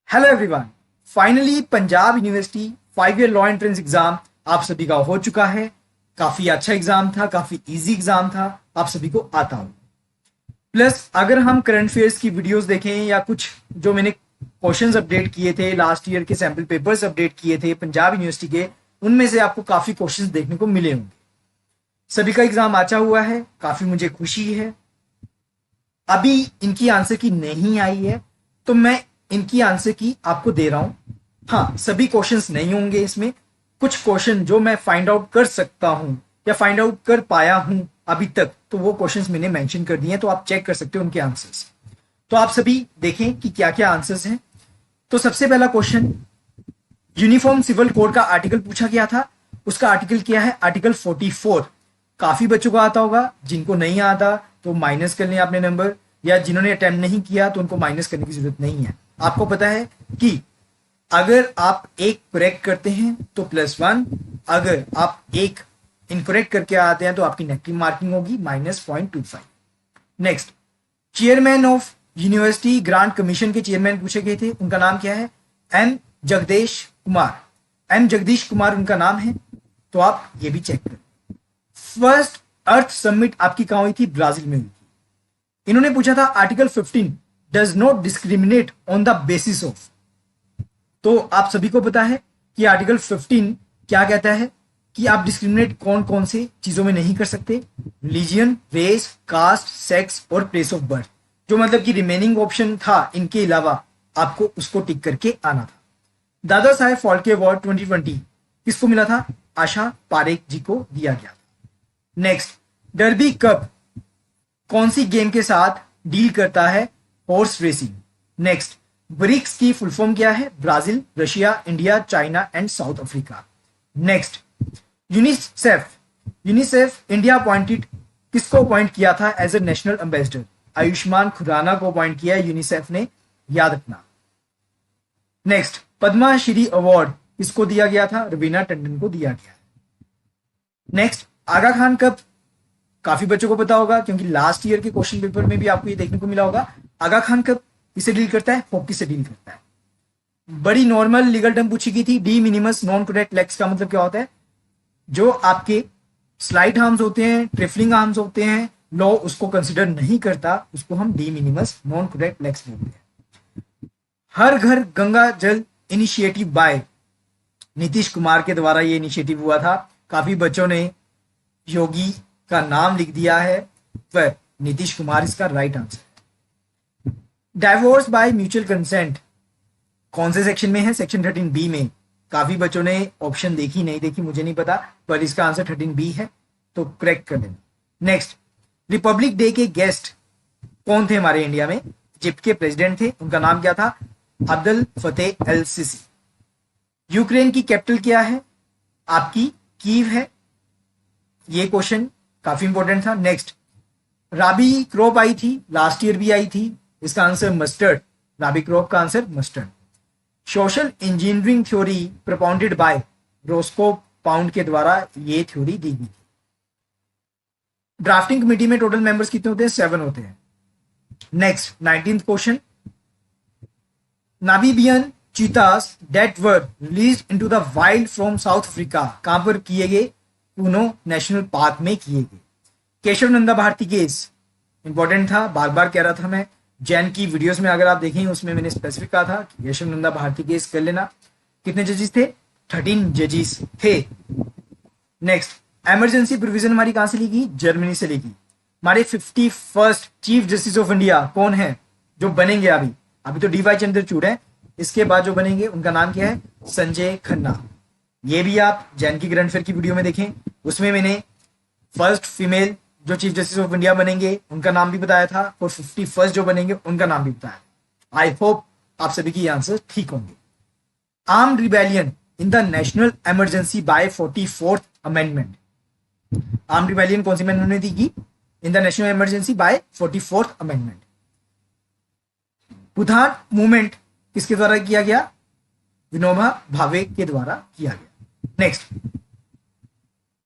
Hello everyone. Finally Punjab university 5 year law entrance exam आप सभी का हो चुका है। काफी अच्छा एग्जाम था, काफी इजी एग्जाम था, आप सभी को आता हो। प्लस अगर हम करंट अफेयर्स की वीडियोस देखें या कुछ जो मैंने क्वेश्चंस अपडेट किए थे, लास्ट ईयर के सैंपल पेपर्स अपडेट किए थे पंजाब यूनिवर्सिटी के, उनमें से आपको काफी क्वेश्चंस देखने को मिले होंगे। सभी का एग्जाम अच्छा हुआ है, काफी मुझे खुशी है। अभी इनकी आंसर की नहीं आई है तो मैं इनकी आंसर की आपको दे रहा हूं। हाँ, सभी क्वेश्चंस नहीं होंगे इसमें। कुछ क्वेश्चन जो मैं फाइंड आउट कर सकता हूं या फाइंड आउट कर पाया हूं अभी तक, तो वो क्वेश्चंस मैंने मेंशन कर दिए हैं, तो आप चेक कर सकते हो उनके आंसर्स। तो आप सभी देखें कि क्या क्या आंसर्स हैं। तो सबसे पहला क्वेश्चन, यूनिफॉर्म सिविल कोड का आर्टिकल पूछा गया था। उसका आर्टिकल क्या है? आर्टिकल 44। काफी बच्चों को आता होगा, जिनको नहीं आता तो माइनस कर लें आपने नंबर, या जिन्होंने अटेम्प्ट नहीं किया तो उनको माइनस करने की जरूरत नहीं है। आपको पता है कि अगर आप एक करेक्ट करते हैं तो +1, अगर आप एक इनकरेक्ट करके आते हैं तो आपकी नेगेटिव मार्किंग होगी -0.25। Next, chairman of university grant commission के चेयरमैन पूछे गए थे, उनका नाम क्या है? एम जगदीश कुमार। एम जगदीश कुमार उनका नाम है, तो आप ये भी चेक करें। फर्स्ट अर्थ समिट आपकी कहां हुई थी? ब्राजील में हुई थी। इन्होंने पूछा था article 15 does not discriminate on the basis of. तो आप सभी को पता है कि आर्टिकल 15 क्या कहता है कि आप डिस्क्रिमिनेट कौन कौन से चीजों में नहीं कर सकते? रिलीजियन, रेस, कास्ट, सेक्स और प्लेस ऑफ बर्थ। जो मतलब कि रिमेनिंग ऑप्शन था इनके अलावा आपको उसको टिक करके आना था। दादा साहेब फाल्के अवार्ड 2020 किसको मिला था? आशा पारेख जी को दिया गया था। नेक्स्ट, डर्बी कप कौन सी गेम के साथ डील करता है? Horse racing. नेक्स्ट, ब्रिक्स की फुल फॉर्म क्या है? Brazil, Russia, India, China and South Africa. Next, UNICEF. UNICEF India appointed किसको अपॉइंट किया था as a national ambassador? Ayushmann Khurrana को अपॉइंट किया यूनिसेफ ने, याद रखना। नेक्स्ट, पद्मा श्री अवार्ड किसको दिया गया था? रवीना टंडन को दिया गया। नेक्स्ट, आगा खान कप काफी बच्चों को पता होगा क्योंकि लास्ट ईयर के क्वेश्चन पेपर में भी आपको ये देखने को मिला होगा। आगा खान कप किसे डील करता है? हॉकी से डील करता है। बड़ी नॉर्मल लीगल टर्म पूछी गई थी, D minimus non contact legs का मतलब क्या होता है? जो आपके स्लाइट आर्म्स होते हैं, ट्रिफलिंग आर्म्स होते हैं, लॉ उसको कंसिडर नहीं करता, उसको हम D minimus non contact legs बोलते हैं। हर घर गंगा जल इनिशिएटिव बाय नीतीश कुमार के द्वारा ये इनिशिएटिव हुआ था। काफी बच्चों ने योगी का नाम लिख दिया है, पर नीतीश कुमार इसका right answer. Divorce by mutual consent कौन से सेक्शन में है? सेक्शन 13B में। काफी बच्चों ने ऑप्शन देखी नहीं देखी मुझे नहीं पता, पर इसका आंसर 13B है, तो करेक्ट कर देना। नेक्स्ट, रिपब्लिक डे के गेस्ट कौन थे हमारे इंडिया में? इजिप्ट के प्रेसिडेंट थे, उनका नाम क्या था? अब्दुल फतेह अल सिसी। यूक्रेन की कैपिटल क्या है? आपकी कीव है। ये क्वेश्चन काफी इंपॉर्टेंट था। नेक्स्ट, राबी क्रॉप आई थी, लास्ट ईयर भी आई थी, इसका आंसर मस्टर्ड। राबी क्रॉप का answer mustard. Social engineering theory propounded by Roscoe Pound के द्वारा ये थ्योरी दी गई थी। ड्राफ्टिंग कमेटी में टोटल मेंबर्स कितने होते हैं? 7 होते हैं। Next, 19th question, Namibian cheetahs that were released into the wild from South Africa कहां पर किए गए? पूनो नेशनल पार्क में किए गए। केशव नंदा भारती केस इंपॉर्टेंट था, बार बार कह रहा था मैं। जैन की वीडियोस में अगर आप देखें उसमें मैंने स्पेसिफिक कहा था कि केशव नंदा भारती केस कर लेना। कितने जजेस थे? 13 जजेस थे। नेक्स्ट, इमरजेंसी प्रोविजन हमारी कहां से ली गई? जर्मनी से ली गई। हमारे 51st chief justice of India कौन है जो बनेंगे? अभी तो डीवाई चंद्रचूड़ है, इसके बाद जो बनेंगे उनका नाम क्या है? संजय खन्ना। ये भी आप जैन की ग्रैंड फेयर की वीडियो में देखें, उसमें मैंने फर्स्ट फीमेल जो चीफ जस्टिस ऑफ इंडिया बनेंगे उनका नाम भी बताया था, और 51st जो बनेंगे उनका नाम भी बताया। आई होप आप सभी की आंसर ठीक होंगे। Armed rebellion in the national emergency by 44th amendment. Armed rebellion कौन सी अमेंडमेंट ने दी गई? In the national emergency by 44th amendment. Budhan movement किसके द्वारा किया गया? विनोबा भावे के द्वारा किया गया। Next,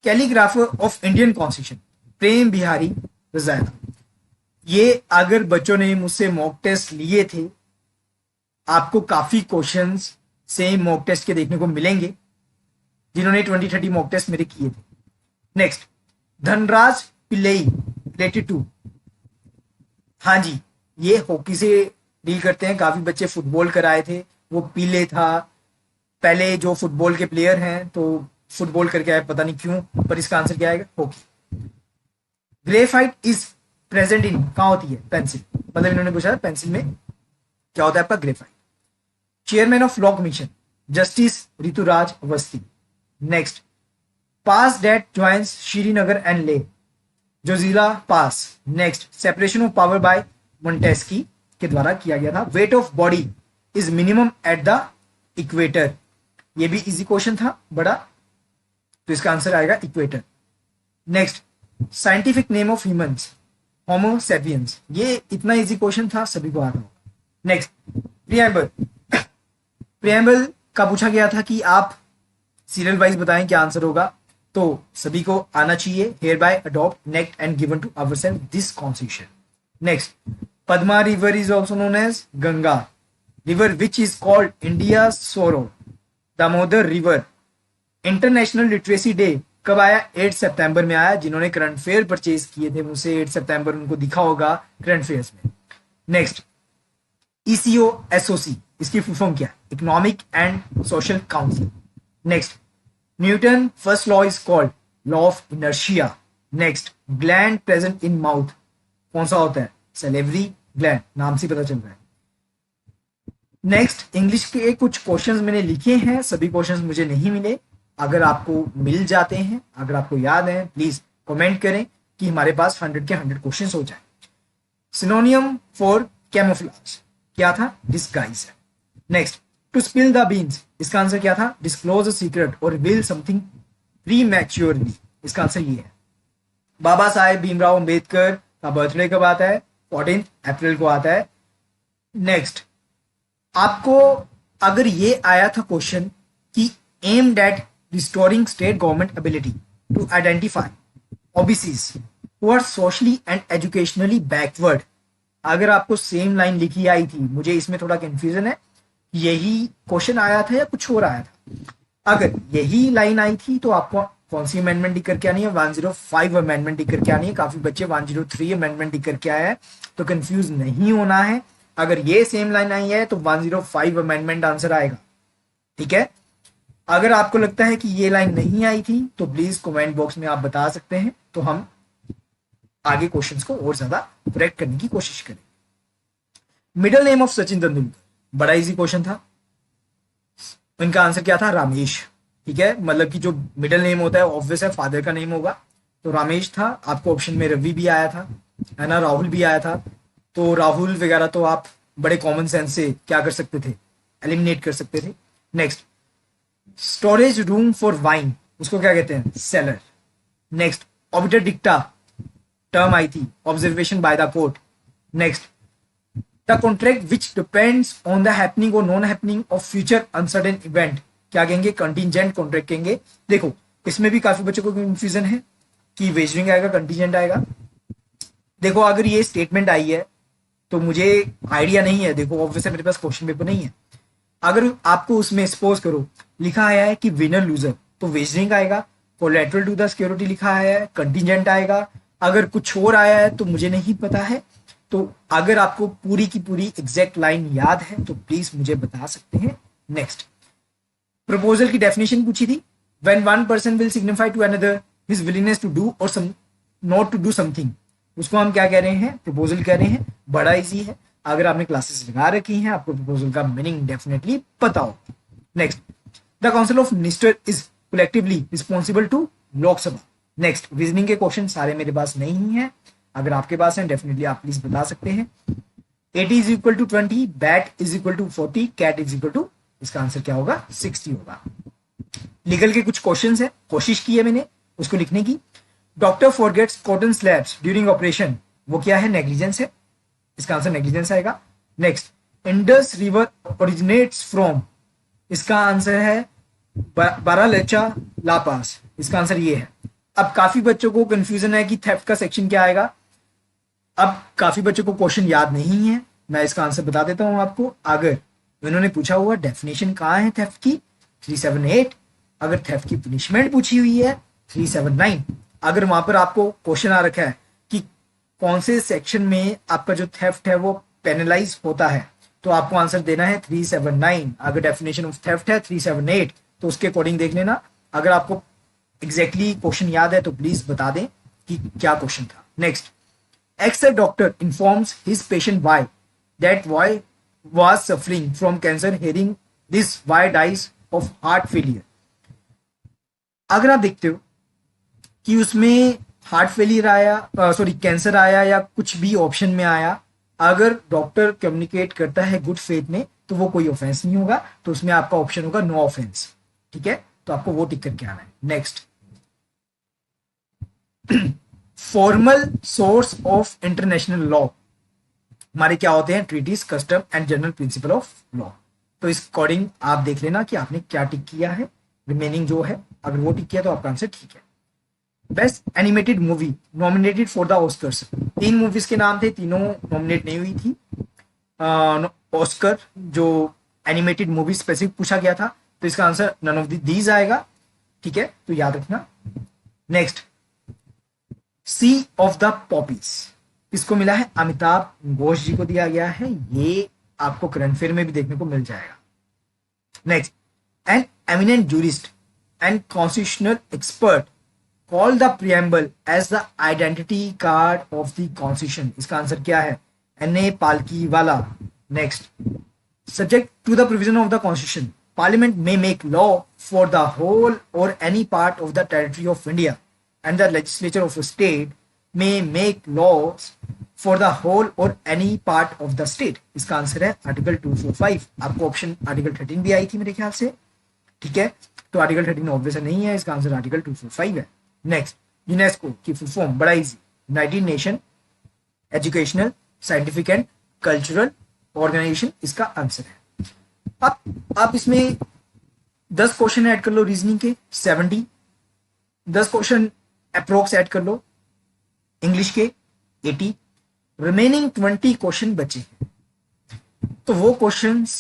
calligrapher of Indian constitution Prem Behari Raizada. ये अगर बच्चों ने मुझसे मॉक टेस्ट लिए थे आपको काफी क्वेश्चंस सेम मॉक टेस्ट के देखने को मिलेंगे, जिन्होंने 20-30 मॉक टेस्ट मेरे किए थे। Next, Dhanraj Pillay related to, हाँ जी, ये हॉकी से डील करते हैं। काफी बच्चे फुटबॉल कराए थे, वो पीले था। पहले जो फुटबॉल के प्लेयर हैं तो फुटबॉल करके आए, पता नहीं क्यों, पर इसका आंसर क्या आएगा? Hockey. Graphite is present in, कहां होती है? पेंसिल। मतलब इन्होंने पूछा पेंसिल में क्या होता है आपका? Graphite. Chairman of law commission, justice Rituraj Awasthi. Next, pass that joins Srinagar and Leh, Zojila pass. Next, separation of power by Montesquieu के द्वारा किया गया था। Weight of body is minimum at the equator, ये भी इजी क्वेश्चन था बड़ा, तो इसका आंसर आएगा equator. Next, scientific name of humans, homo sapiens, ये इतना इजी क्वेश्चन था, सभी को आता होगा। Next, preamble. प्रियम्बल का पूछा गया था कि आप सीरियल वाइज बताएं क्या आंसर होगा, तो सभी को आना चाहिए। Hereby adopt enact and given to ourselves this constitution. Next, Padma river is also known as Ganga river which is called India sorrow. Damodar river. International literacy day कब आया? 8 सितंबर में आया। जिन्होंने करंट फेयर परचेज किए थे मुझसे 8 सितंबर, उनको दिखा होगा करंट फेयर्स में। नेक्स्ट, ईसीओ एसओसी, इसकी फुल फॉर्म क्या है? Economic and social council. Next, Newton first law is called law of inertia. Next, gland present in mouth कौन सा होता है? सैलिवरी ग्लैंड, नाम से पता चल रहा है। नेक्स्ट, इंग्लिश के कुछ क्वेश्चंस मैंने लिखे हैं, सभी क्वेश्चंस मुझे नहीं मिले। अगर आपको मिल जाते हैं, अगर आपको याद है, प्लीज कमेंट करें कि हमारे पास 100 के 100 क्वेश्चंस हो जाए। सिनोनियम फॉर कैमोफ्लेज क्या था? Disguise. Next, to spill the beans, इसका आंसर क्या था? डिस्क्लोज अ सीक्रेट और रिवील समथिंग प्रीमैच्योरली, इसका आंसर ये है। बाबा साहेब भीमराव अंबेडकर का बर्थडे कब आता है? 14 अप्रैल को आता है। नेक्स्ट, आपको अगर ये आया था क्वेश्चन कि aimed at restoring state government ability to identify OBCs who are socially and educationally backward, अगर आपको सेम लाइन लिखी आई थी, मुझे इसमें थोड़ा कंफ्यूजन है, यही क्वेश्चन आया था या कुछ और आया था? अगर यही लाइन आई थी तो आपको कौन सी अमेंडमेंट लिख करके आनी है? 105 अमेंडमेंट लिख करके आनी है। काफी बच्चे 103 अमेंडमेंट लिख करके आए हैं, तो कंफ्यूज नहीं होना है। अगर ये सेम लाइन आई है तो 105 अमेंडमेंट आंसर आएगा, ठीक है। अगर आपको लगता है कि ये लाइन नहीं आई थी तो प्लीज कमेंट बॉक्स में आप बता सकते हैं, तो हम आगे क्वेश्चंस को और ज्यादा करेक्ट करने की कोशिश करें। Middle name of Sachin Tendulkar, बड़ा इजी क्वेश्चन था। इनका आंसर क्या था? रामेश, ठीक है। मतलब कि जो मिडिल नेम होता है ऑब्वियस है फादर का नेम होगा, तो रामेश था। आपको ऑप्शन में रवि भी आया था, है ना, राहुल भी आया था। तो राहुल वगैरह तो आप बड़े कॉमन सेंस से क्या कर सकते थे? एलिमिनेट कर सकते थे। Next, storage room for wine, उसको क्या कहते हैं? Cellar. Next, obiter dicta term आई थी, observation by the court. Next, the contract which depends on the happening or non happening of future uncertain event, क्या कहेंगे? कंटीजेंट कॉन्ट्रैक्ट कहेंगे। देखो इसमें भी काफी बच्चों को कंफ्यूजन है कि वेजरिंग आएगा कंटीजेंट आएगा। देखो अगर ये स्टेटमेंट आई है तो मुझे आइडिया नहीं है, देखो ऑब्वियसली मेरे पास क्वेश्चन पेपर नहीं है। अगर आपको उसमें सपोज करो लिखा आया है कि विनर लूजर, तो वेजरिंग आएगा। कोलैटरल टू द सिक्योरिटी लिखा आया है, कंटीजेंट आएगा। अगर कुछ और आया है तो मुझे नहीं पता है। तो अगर आपको पूरी की पूरी एग्जैक्ट लाइन याद है तो प्लीज मुझे बता सकते हैं। नेक्स्ट, प्रपोजल की डेफिनेशन पूछी थी। When one person will signify to another his willingness to do or some not to do something, उसको हम क्या कह रहे हैं? प्रपोजल कह रहे हैं। बड़ा इजी है, अगर आपने क्लासेस लगा रखी हैं आपको प्रपोजल का मीनिंग डेफिनेटली पता होगा। Next, the council of minister is collectively responsible to Lok Sabha. Next, reasoning के क्वेश्चन सारे मेरे पास नहीं है, अगर आपके पास है डेफिनेटली आप प्लीज बता सकते हैं। 80 is equal to 20, bat is equal to 40, cat is equal to, इसका आंसर क्या होगा? 60 होगा। लीगल के कुछ क्वेश्चंस है, कोशिश की है मैंने उसको लिखने की। Doctor forgets cotton slabs during operation, वो क्या है? नेग्लिजेंस है, इसका आंसर नेग्लिजेंस आएगा। Next, Indus river originates from, इसका आंसर है बारालेचा लापास, इसका आंसर ये है। अब काफी बच्चों को कंफ्यूजन है कि थेफ्ट का सेक्शन क्या आएगा। अब काफी बच्चों को क्वेश्चन याद नहीं है, मैं इसका आंसर बता देता हूं आपको। अगर इन्होंने पूछा हुआ डेफिनेशन कहाँ है थेफ्ट की, 378। अगर थेफ्ट की पनिशमेंट पूछी हुई है 379। अगर वहां पर आपको क्वेश्चन आ रखा है कि कौन से सेक्शन में आपका जो थेफ्ट है वो पेनलाइज होता है, तो आपको आंसर देना है 379। अगर डेफिनेशन ऑफ थेफ्ट है 378 तो उसके अकॉर्डिंग देख लेना। अगर आपको एग्जैक्टली क्वेश्चन याद है तो प्लीज बता दें कि क्या क्वेश्चन था। Next, X doctor informs his patient Y that Y was suffering from cancer. Hearing this, why dies of heart failure. अगर आप देखते हो कि उसमें हार्ट फेलियर आया, सॉरी कैंसर आया या कुछ भी ऑप्शन में आया, अगर डॉक्टर कम्युनिकेट करता है गुड फेथ में तो वो कोई ऑफेंस नहीं होगा, तो उसमें आपका ऑप्शन होगा नो ऑफेंस। ठीक है, तो आपको वो टिक करके आना है। Next, formal source of international law हमारे क्या होते हैं, treaties, custom and general principle of law. तो इस अकॉर्डिंग आप देख लेना कि आपने क्या टिक किया है, रिमेनिंग जो है अगर वो टिक किया तो आपका आंसर ठीक है। Best animated movie nominated for the Oscars, 3 movies के नाम थे, तीनों नॉमिनेट नहीं हुई थी ऑस्कर, जो एनिमेटेड मूवी स्पेसिफिक पूछा गया था, तो इसका आंसर नन ऑफ दीज आएगा। ठीक है, तो याद रखना। Next, sea of the poppies इसको मिला है अमिताभ घोष जी को दिया गया है, ये आपको करंट अफेयर में भी देखने को मिल जाएगा। Next, an eminent jurist and constitutional expert call the preamble as the identity card of the constitution, इसका आंसर क्या है, N A. Palkhivala. Next, subject to the provision of the constitution parliament may make law for the whole or any part of the territory of India and the legislature of a state may make laws for the whole or any part of the state। इसका answer है article 245। आपको option article 13 भी आई थी मेरे ख्याल से। ठीक है, तो आर्टिकल 13 ऑब्वियस नहीं है, इसका आंसर आर्टिकल 245 है। नेक्स्ट, यूनेस्को की फुल फॉर्म बड़ा easy, United Nation Educational Scientific and Cultural Organization, इसका आंसर है। आप इसमें 10 क्वेश्चन ऐड कर लो रीजनिंग के 70, 10 क्वेश्चन अप्रोक्स ऐड कर लो इंग्लिश के 80, रिमेनिंग 20 क्वेश्चन बचे हैं। तो वो क्वेश्चंस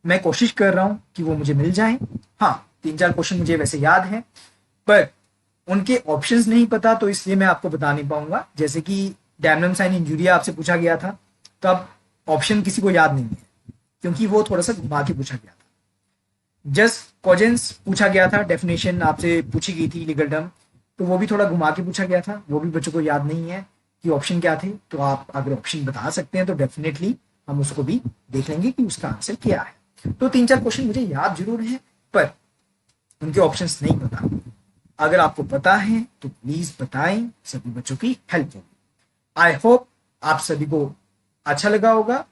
मैं कोशिश कर रहा हूं कि वो मुझे मिल जाएं। हाँ, 3-4 क्वेश्चन मुझे वैसे याद है, पर उनके ऑप्शंस नहीं पता, तो इसलिए मैं आपको बता नहीं पाऊंगा। जैसे कि डैमनम साइन इंजूरिया आपसे पूछा गया था, तो अब ऑप्शन किसी को याद नहीं है क्योंकि वो थोड़ा सा घुमा के पूछा गया था। जस्ट कॉजेंस पूछा गया था, डेफिनेशन आपसे पूछी गई थी लीगल टर्म, तो वो भी थोड़ा घुमा के पूछा गया था, वो भी बच्चों को याद नहीं है कि ऑप्शन क्या थे। तो आप अगर ऑप्शन बता सकते हैं तो डेफिनेटली हम उसको भी देख लेंगे कि उसका आंसर क्या है। तो 3-4 क्वेश्चन मुझे याद जरूर है, पर उनके ऑप्शंस नहीं पता। अगर आपको पता है तो प्लीज बताएं, सभी बच्चों की हेल्प होगी। आई होप आप सभी को अच्छा लगा होगा,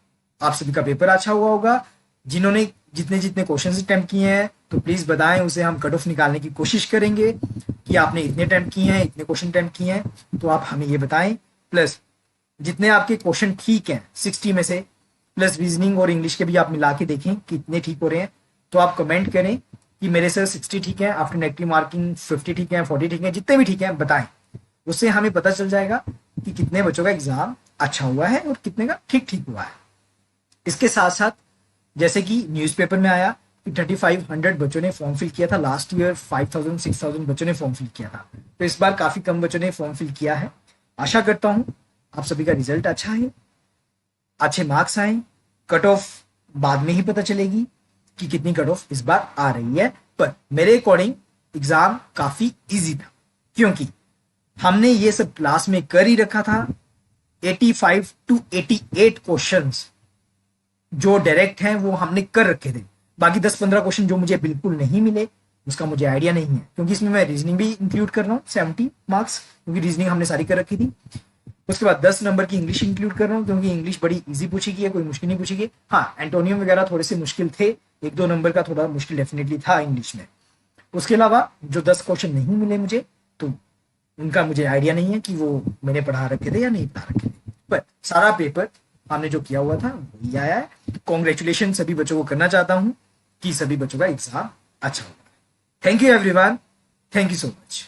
आप सभी का पेपर अच्छा हुआ होगा। जिन्होंने जितने जितने क्वेश्चन अटेम्प्ट किए हैं तो प्लीज बताएं, उसे हम कट ऑफ निकालने की कोशिश करेंगे कि आपने इतने अटेम्प्ट किए हैं, इतने क्वेश्चन अटेम्प्ट किए हैं, तो आप हमें ये बताएं। प्लस जितने आपके क्वेश्चन ठीक हैं 60 में से, प्लस रीजनिंग और इंग्लिश के भी आप मिला के देखें कि इतने ठीक हो रहे हैं, तो आप कमेंट करें कि मेरे सर 60 ठीक है, आफ्टर नेगेटिव मार्किंग 50 ठीक है, 40 ठीक है, जितने भी ठीक है बताएं। उससे हमें पता चल जाएगा कि कितने बच्चों का एग्जाम अच्छा हुआ है और कितने का ठीक ठीक हुआ है। इसके साथ साथ जैसे कि न्यूज़पेपर में आया कि 3500 बच्चों ने फॉर्म फिल किया था, लास्ट ईयर 5000-6000 बच्चों ने फॉर्म फिल किया था, तो इस बार काफी कम बच्चों ने फॉर्म फिल किया है। आशा करता हूं आप सभी का रिजल्ट अच्छा है, अच्छे मार्क्स आए। कट ऑफ बाद में ही पता चलेगी कि कितनी कट ऑफ इस बार आ रही है, पर मेरे अकॉर्डिंग एग्जाम काफी इजी था क्योंकि हमने ये सब क्लास में कर ही रखा था। 85 to 88 क्वेश्चंस जो डायरेक्ट हैं वो हमने कर रखे थे। बाकी 10-15 क्वेश्चन जो मुझे बिल्कुल नहीं मिले उसका मुझे आइडिया नहीं है, क्योंकि इसमें मैं रीजनिंग भी इंक्लूड कर रहा हूँ 70 मार्क्स, क्योंकि रीजनिंग हमने सारी कर रखी थी। उसके बाद 10 नंबर की इंग्लिश इंक्लूड कर रहा हूँ क्योंकि इंग्लिश बड़ी इजी पूछी गई है, कोई मुश्किल नहीं पूछी गई। हाँ, एंटोनियम वगैरह थोड़े से मुश्किल थे, 1-2 नंबर का थोड़ा मुश्किल डेफिनेटली था इंग्लिश में। उसके अलावा जो 10 क्वेश्चन नहीं मिले मुझे, तो उनका मुझे आइडिया नहीं है कि वो मैंने पढ़ा रखे थे या नहीं पढ़ा रखे थे, पर सारा पेपर हमने जो किया हुआ था वही आया है। कॉन्ग्रेचुलेशन सभी बच्चों को करना चाहता हूं कि सभी बच्चों का एग्जाम अच्छा होगा। Thank you everyone, thank you so much.